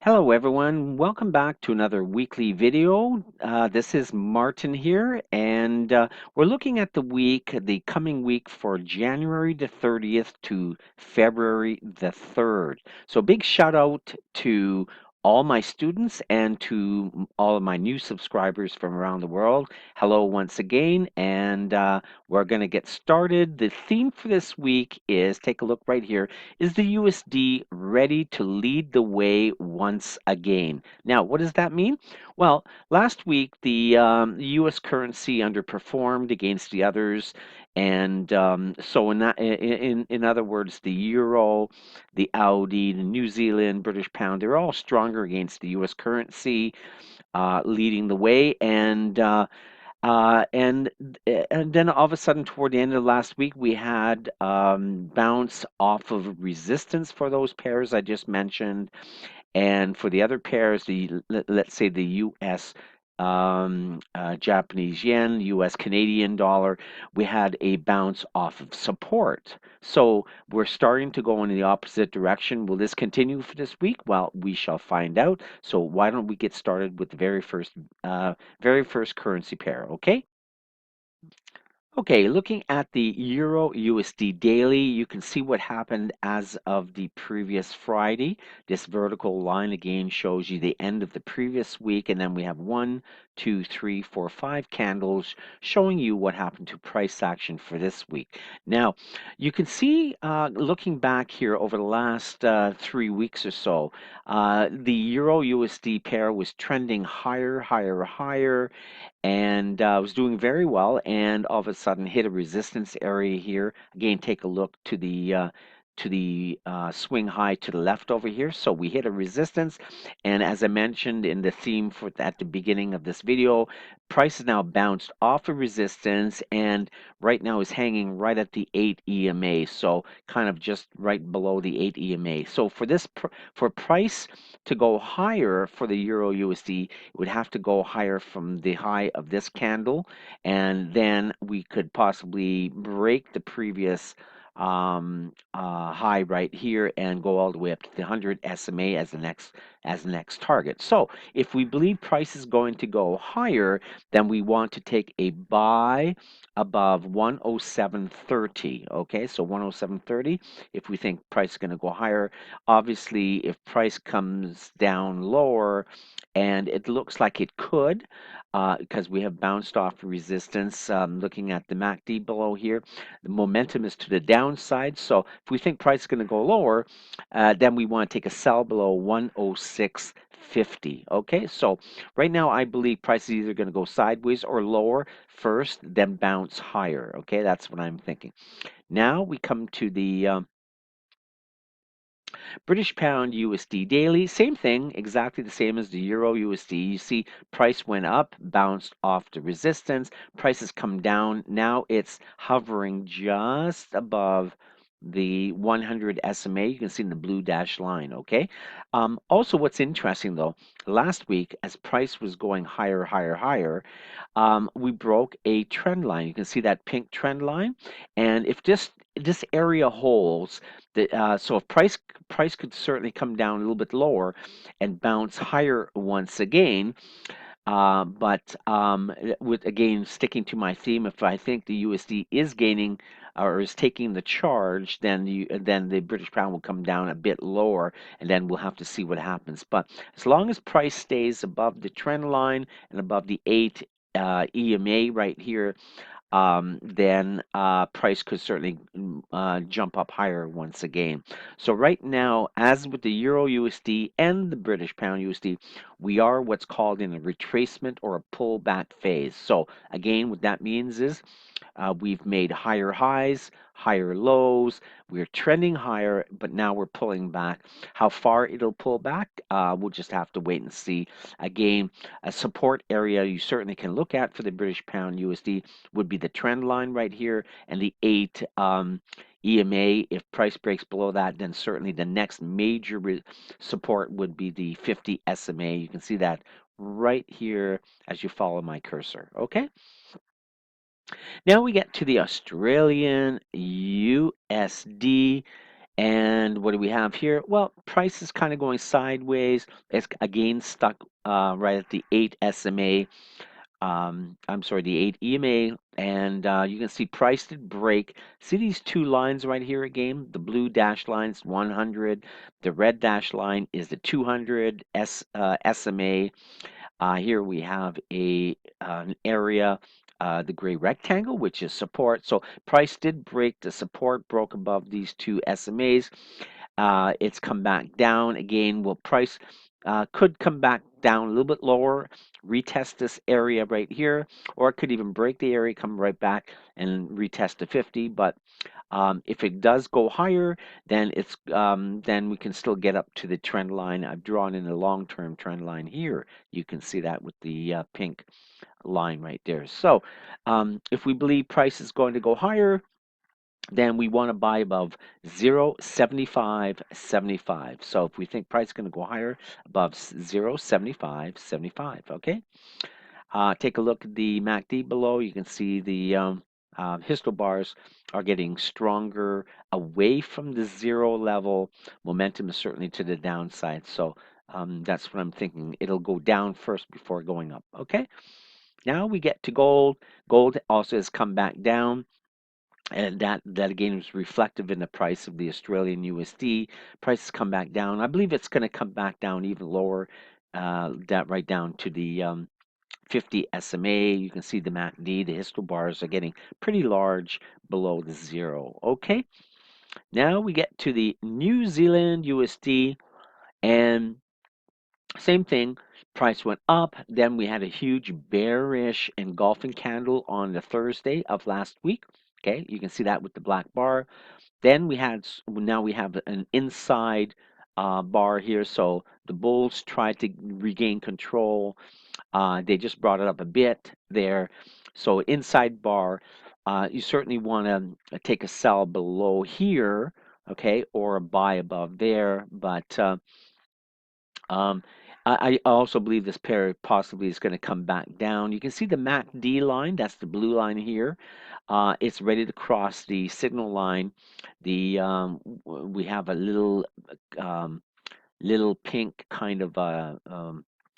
Hello everyone, welcome back to another weekly video. This is Martin here, and we're looking at the coming week for January the 30th to February the 3rd. So big shout out to all my students and to all of my new subscribers from around the world. Hello once again, and we're going to get started. The theme for this week is, take a look right here, is the USD ready to lead the way once again? Now, what does that mean? Well, last week the U.S. currency underperformed against the others, and so in other words, the euro, the Audi, the New Zealand, British pound, they're all stronger against the U.S. currency, leading the way, uh, and and then all of a sudden, toward the end of last week, we had bounce off of resistance for those pairs I just mentioned, and for the other pairs, let's say the U.S. Japanese yen, U.S. Canadian dollar, we had a bounce off of support. So we're starting to go in the opposite direction. Will this continue for this week? Well, we shall find out. So why don't we get started with the very first currency pair? Okay. Okay, looking at the Euro USD daily, you can see what happened as of the previous Friday. This vertical line again shows you the end of the previous week, and then we have one, two, three, four, five candles showing you what happened to price action for this week. Now, you can see looking back here over the last 3 weeks or so, the Euro USD pair was trending higher, higher, higher, and was doing very well, and all of a sudden hit a resistance area here. Again, take a look to the swing high to the left over here. So we hit a resistance, and as I mentioned in the theme for at the beginning of this video, price is now bounced off of resistance, and right now is hanging right at the 8 EMA, so kind of just right below the 8 EMA. So for price to go higher for the Euro USD, it would have to go higher from the high of this candle, and then we could possibly break the previous high right here and go all the way up to the 100 SMA as the next target. So if we believe price is going to go higher, then we want to take a buy above 107.30. Okay, so 107.30. If we think price is going to go higher, obviously if price comes down lower, and it looks like it could, because we have bounced off resistance. Looking at the MACD below here, the momentum is to the downside. So if we think price is going to go lower, then we want to take a sell below 106.50. Okay, so right now I believe price is either going to go sideways or lower first, then bounce higher. Okay, that's what I'm thinking. Now we come to the British pound USD daily, same thing, exactly the same as the Euro USD. You see price went up, bounced off the resistance, price has come down. Now it's hovering just above the 100 SMA. You can see in the blue dashed line, okay? Also, what's interesting though, last week as price was going higher, higher, higher, we broke a trend line. You can see that pink trend line. And if this area holds, so if price could certainly come down a little bit lower and bounce higher once again. But with again sticking to my theme, if I think the USD is gaining or is taking the charge, then the British pound will come down a bit lower, and then we'll have to see what happens. But as long as price stays above the trend line and above the 8 EMA right here, then price could certainly jump up higher once again. So right now, as with the Euro USD and the British Pound USD, we are what's called in a retracement or a pullback phase. So again, what that means is we've made higher highs, higher lows. We're trending higher, but now we're pulling back. How far it'll pull back, we'll just have to wait and see. Again, a support area you certainly can look at for the British Pound USD would be the trend line right here and the 8 EMA. If price breaks below that, then certainly the next major support would be the 50 SMA. You can see that right here as you follow my cursor. Okay. Now we get to the Australian USD, And what do we have here? Well, price is kind of going sideways. It's again stuck right at the 8 SMA. I'm sorry, the 8 EMA, and you can see price did break. See these two lines right here again? The blue dashed line is 100. The red dashed line is the 200 SMA. Here we have an area, the gray rectangle, which is support. So price did break the support, broke above these two SMAs. It's come back down again. Well, price could come back down a little bit lower, retest this area right here, or it could even break the area, come right back and retest the 50. But if it does go higher, then we can still get up to the trend line. I've drawn in a long-term trend line here. You can see that with the pink line right there. So if we believe price is going to go higher, then we want to buy above 0.7575. So if we think price is going to go higher, above 0.7575, okay? Take a look at the MACD below. You can see the histo bars are getting stronger away from the zero level. Momentum is certainly to the downside. So that's what I'm thinking. It'll go down first before going up. Okay. Now we get to gold. Gold also has come back down. And that again is reflective in the price of the Australian USD. Price has come back down. I believe it's going to come back down even lower, that right down to the 50 SMA. You can see the MACD, the histo bars are getting pretty large below the zero. Okay, now we get to the New Zealand USD, and same thing. Price went up. Then we had a huge bearish engulfing candle on the Thursday of last week. Okay, you can see that with the black bar. Then now we have an inside bar here. So the bulls tried to regain control. They just brought it up a bit there. So inside bar, you certainly want to take a sell below here, okay, or a buy above there. But um, I also believe this pair possibly is going to come back down. You can see the MACD line, that's the blue line here. It's ready to cross the signal line. We have a um, little pink kind of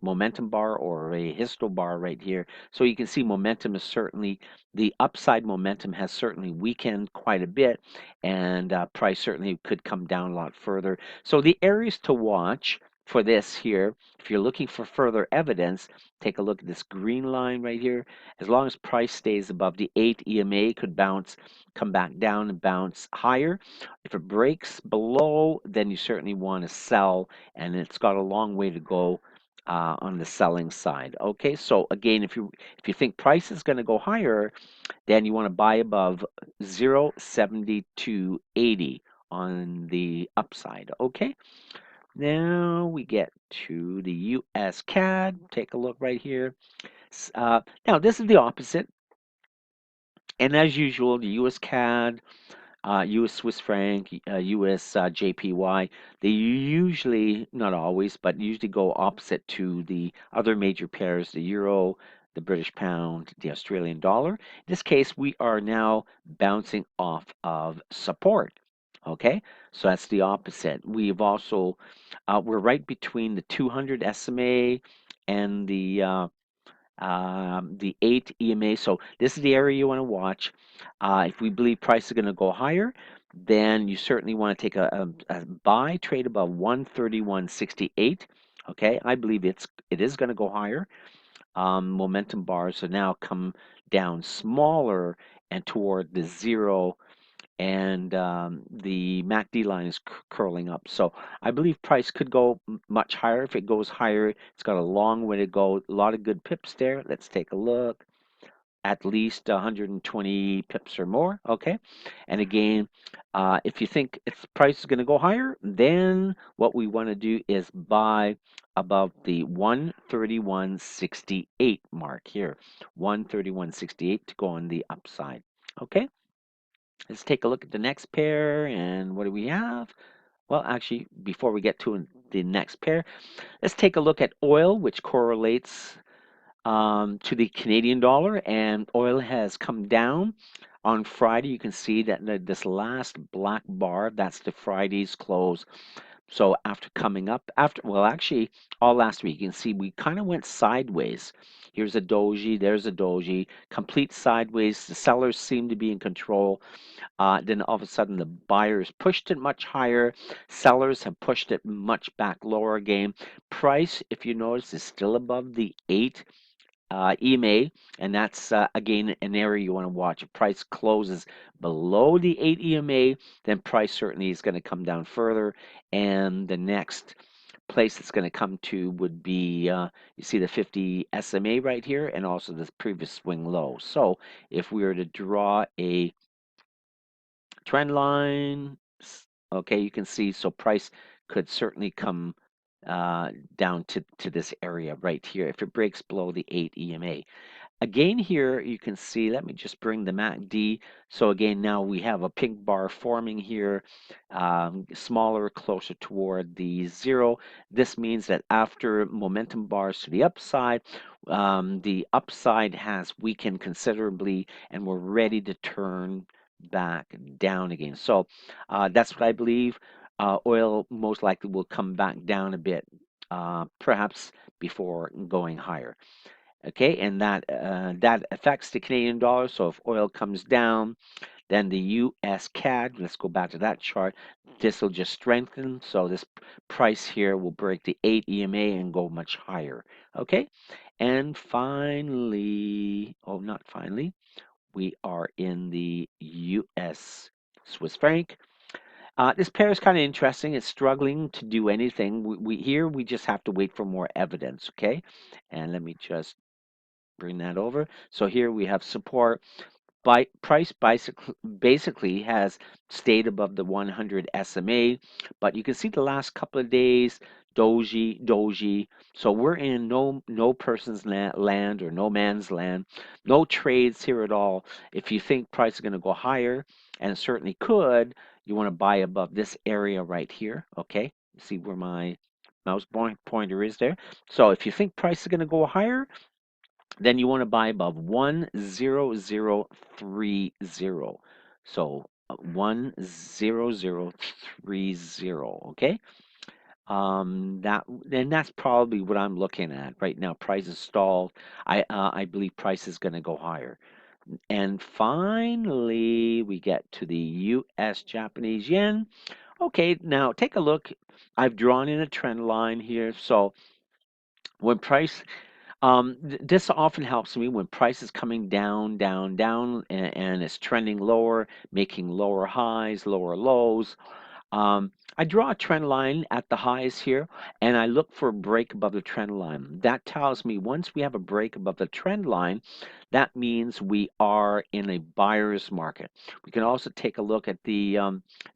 momentum bar or a histo bar right here. So you can see momentum is certainly, the upside momentum has certainly weakened quite a bit, and price certainly could come down a lot further. So the areas to watch for this here, if you're looking for further evidence, take a look at this green line right here. As long as price stays above the 8 EMA, could come back down and bounce higher. If it breaks below, then you certainly want to sell, and it's got a long way to go on the selling side. Okay, so again, if you think price is going to go higher, then you want to buy above 0.7280 on the upside. Okay, now we get to the US CAD. Take a look right here. Now this is the opposite, and as usual, the US CAD, US Swiss franc, US JPY, they usually, not always, but usually go opposite to the other major pairs, the euro, the British pound, the Australian dollar. In this case, we are now bouncing off of support. Okay, so that's the opposite. We're right between the 200 SMA and the 8 EMA. So this is the area you want to watch. If we believe price is going to go higher, then you certainly want to take a buy trade above 131.68. Okay, I believe it is going to go higher. Momentum bars have now come down smaller and toward the zero, and the MACD line is curling up. So I believe price could go much higher. If it goes higher, it's got a long way to go. A lot of good pips there. Let's take a look. At least 120 pips or more. Okay. And again, if you think its price is going to go higher, then what we want to do is buy above the 131.68 mark here. 131.68 to go on the upside. Okay. Let's take a look at the next pair, and what do we have? Well, actually, before we get to the next pair, let's take a look at oil, which correlates to the Canadian dollar, and oil has come down On Friday, you can see that this last black bar, that's the Friday's close. So after coming up, well, actually, all last week, you can see we kind of went sideways. Here's a doji, there's a doji, complete sideways. The sellers seem to be in control. Then all of a sudden, the buyers pushed it much higher. Sellers have pushed it much back lower again. Price, if you notice, is still above the 8 EMA, and that's again an area you want to watch. If price closes below the 8 EMA, then price certainly is going to come down further, and the next place it's going to come to would be you see the 50 SMA right here, and also this previous swing low. So if we were to draw a trend line, okay, you can see so price could certainly come down to this area right here if it breaks below the 8 EMA. Again here you can see, let me just bring the MACD. So again, now we have a pink bar forming here, smaller, closer toward the 0. This means that after momentum bars to the upside has weakened considerably and we're ready to turn back down again. So that's what I believe. Oil most likely will come back down a bit, perhaps before going higher. Okay, and that affects the Canadian dollar. So if oil comes down, then the US CAD, let's go back to that chart, this will just strengthen. So this price here will break the 8 EMA and go much higher. Okay, and finally, oh, not finally, we are in the US Swiss franc. This pair is kind of interesting. It's struggling to do anything. We just have to wait for more evidence. Okay, and let me just bring that over. So here we have support. Price basically has stayed above the 100 SMA, but you can see the last couple of days, doji. So we're in no person's land or no man's land, no trades here at all. If you think price is going to go higher, and it certainly could, you want to buy above this area right here. Okay, see where my mouse pointer is there. So if you think price is going to go higher, then you want to buy above 10030. So 10030, okay? That's probably what I'm looking at right now. Price is stalled. I believe price is going to go higher. And finally, we get to the US Japanese yen. Okay, now take a look. I've drawn in a trend line here. So when price this often helps me when price is coming down, and it's trending lower, making lower highs, lower lows. I draw a trend line at the highs here, and I look for a break above the trend line. That tells me once we have a break above the trend line, that means we are in a buyer's market. We can also take a look at the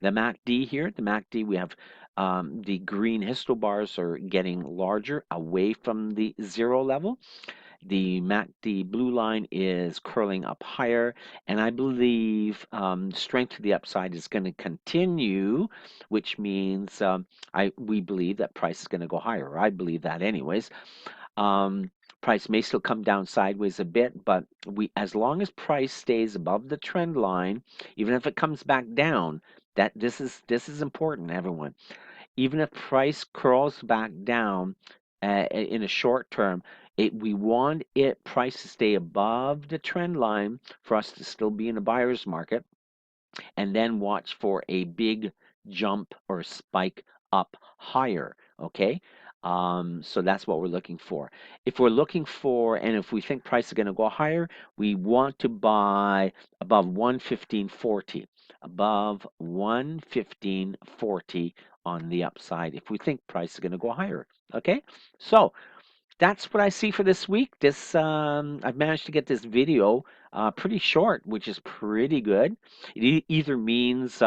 MACD here. The MACD, we have the green histo bars are getting larger away from the 0 level. The MACD blue line is curling up higher, and I believe strength to the upside is going to continue, which means we believe that price is going to go higher. I believe that anyways. Um, Price may still come down sideways a bit, but as long as price stays above the trend line, even if it comes back down, that this is important, everyone. Even if price curls back down in a short term, we want price to stay above the trend line for us to still be in a buyer's market, and then watch for a big jump or spike up higher. Okay. So that's what we're looking for. If we're looking for, and if we think price is going to go higher, we want to buy above 115.40, above 115.40 on the upside if we think price is going to go higher. Okay. So that's what I see for this week. I've managed to get this video pretty short, which is pretty good. It either means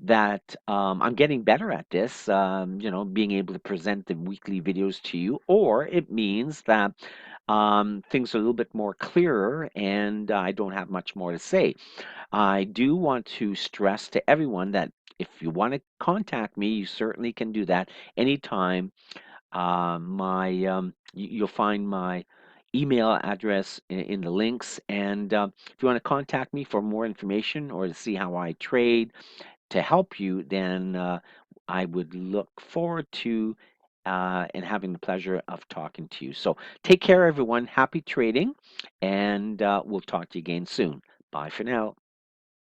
that I'm getting better at this, being able to present the weekly videos to you, or it means that things are a little bit more clearer and I don't have much more to say. I do want to stress to everyone that if you want to contact me, you certainly can do that anytime. You'll find my email address in the links. And if you want to contact me for more information or to see how I trade to help you, then I would look forward to and having the pleasure of talking to you. So take care, everyone. Happy trading, and we'll talk to you again soon. Bye for now.